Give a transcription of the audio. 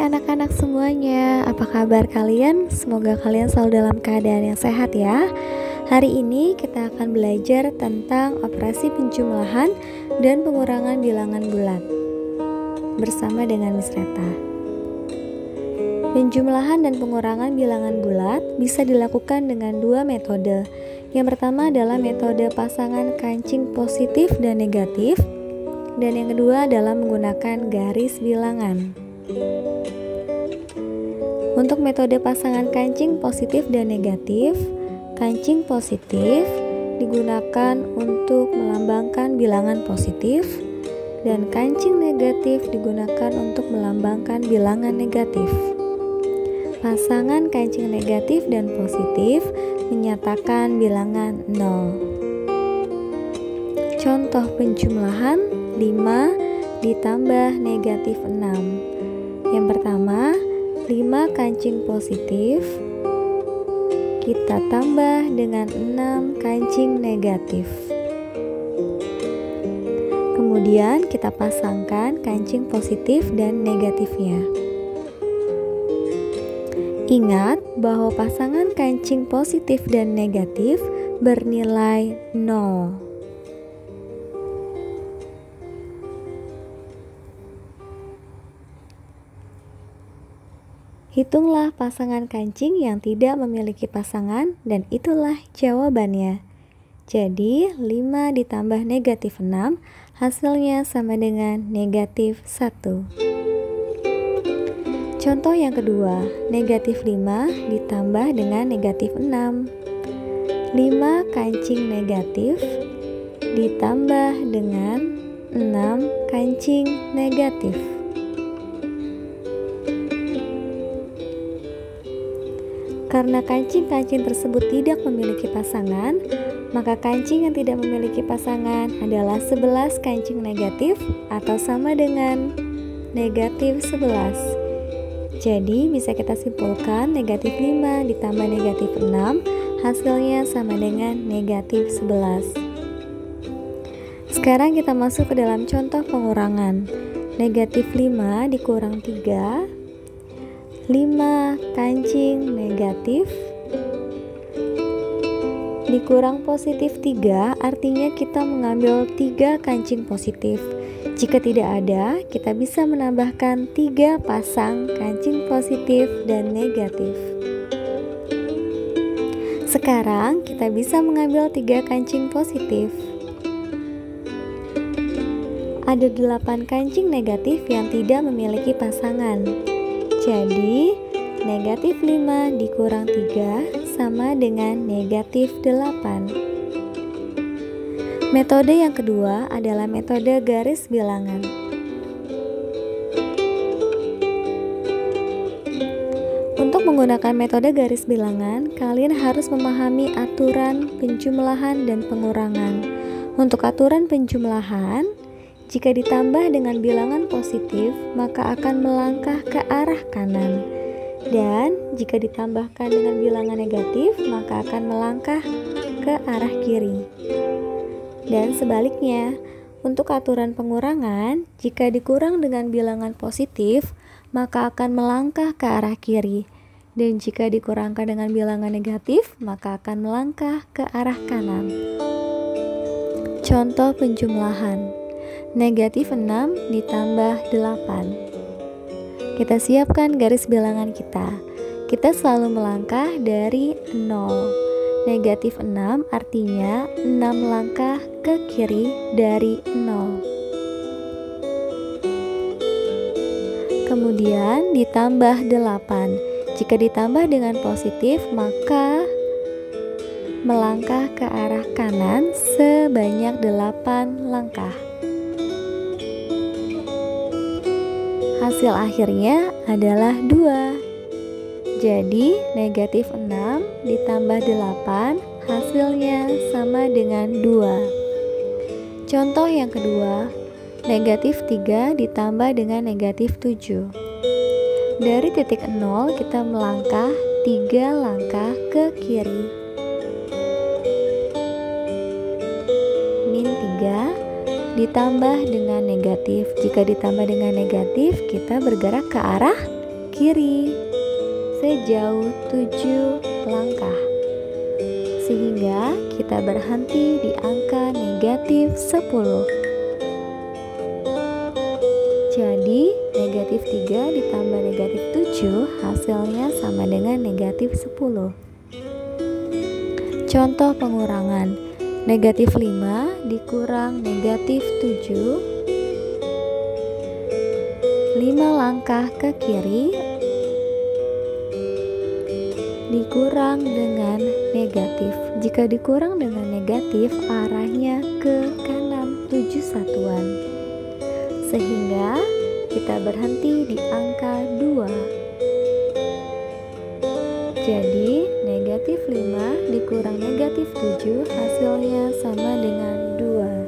anak-anak semuanya, apa kabar kalian? Semoga kalian selalu dalam keadaan yang sehat ya. Hari ini kita akan belajar tentang operasi penjumlahan dan pengurangan bilangan bulat bersama dengan Miss Reta. Penjumlahan dan pengurangan bilangan bulat bisa dilakukan dengan dua metode. Yang pertama adalah metode pasangan kancing positif dan negatif, dan yang kedua adalah menggunakan garis bilangan. Untuk metode pasangan kancing positif dan negatif, kancing positif digunakan untuk melambangkan bilangan positif dan kancing negatif digunakan untuk melambangkan bilangan negatif. Pasangan kancing negatif dan positif menyatakan bilangan 0. Contoh penjumlahan 5 ditambah negatif 6. Yang pertama, 5 kancing positif kita tambah dengan 6 kancing negatif. Kemudian kita pasangkan kancing positif dan negatifnya. Ingat bahwa pasangan kancing positif dan negatif bernilai 0. Hitunglah pasangan kancing yang tidak memiliki pasangan dan itulah jawabannya. Jadi 5 ditambah negatif 6 hasilnya sama dengan negatif 1. Contoh yang kedua, negatif 5 ditambah dengan negatif 6. 5 kancing negatif ditambah dengan 6 kancing negatif. Karena kancing-kancing tersebut tidak memiliki pasangan, maka kancing yang tidak memiliki pasangan adalah 11 kancing negatif atau sama dengan negatif 11. Jadi bisa kita simpulkan negatif 5 ditambah negatif 6 hasilnya sama dengan negatif 11. Sekarang kita masuk ke dalam contoh pengurangan. Negatif 5 dikurang 3, 5 kancing negatif dikurang positif 3, artinya kita mengambil 3 kancing positif. Jika tidak ada, kita bisa menambahkan 3 pasang kancing positif dan negatif. Sekarang kita bisa mengambil 3 kancing positif. Ada 8 kancing negatif yang tidak memiliki pasangan. Jadi, negatif 5 dikurang 3 sama dengan negatif 8. Metode yang kedua adalah metode garis bilangan. Untuk menggunakan metode garis bilangan, kalian harus memahami aturan penjumlahan dan pengurangan. Untuk aturan penjumlahan, jika ditambah dengan bilangan positif, maka akan melangkah ke arah kanan. Dan jika ditambahkan dengan bilangan negatif, maka akan melangkah ke arah kiri. Dan sebaliknya, untuk aturan pengurangan, jika dikurang dengan bilangan positif, maka akan melangkah ke arah kiri. Dan jika dikurangkan dengan bilangan negatif, maka akan melangkah ke arah kanan. Contoh penjumlahan. Negatif 6 ditambah 8. Kita siapkan garis bilangan kita. Kita selalu melangkah dari 0. Negatif 6 artinya 6 langkah ke kiri dari 0. Kemudian ditambah 8. Jika ditambah dengan positif, maka melangkah ke arah kanan sebanyak 8 langkah. Hasil akhirnya adalah 2. Jadi negatif 6 ditambah 8 hasilnya sama dengan 2. Contoh yang kedua, negatif 3 ditambah dengan negatif 7. Dari titik 0 kita melangkah 3 langkah ke kiri. Min 3 ditambah dengan negatif. Jika ditambah dengan negatif, kita bergerak ke arah kiri sejauh 7 langkah, sehingga kita berhenti di angka negatif 10. Jadi negatif 3 ditambah negatif 7 hasilnya sama dengan negatif 10. Contoh pengurangan, negatif 5 dikurang negatif 7, 5 langkah ke kiri dikurang dengan negatif. Jika dikurang dengan negatif, arahnya ke kanan 7 satuan, sehingga kita berhenti di angka 2. Jadi negatif 5 dikurang negatif 7 hasilnya sama dengan 2.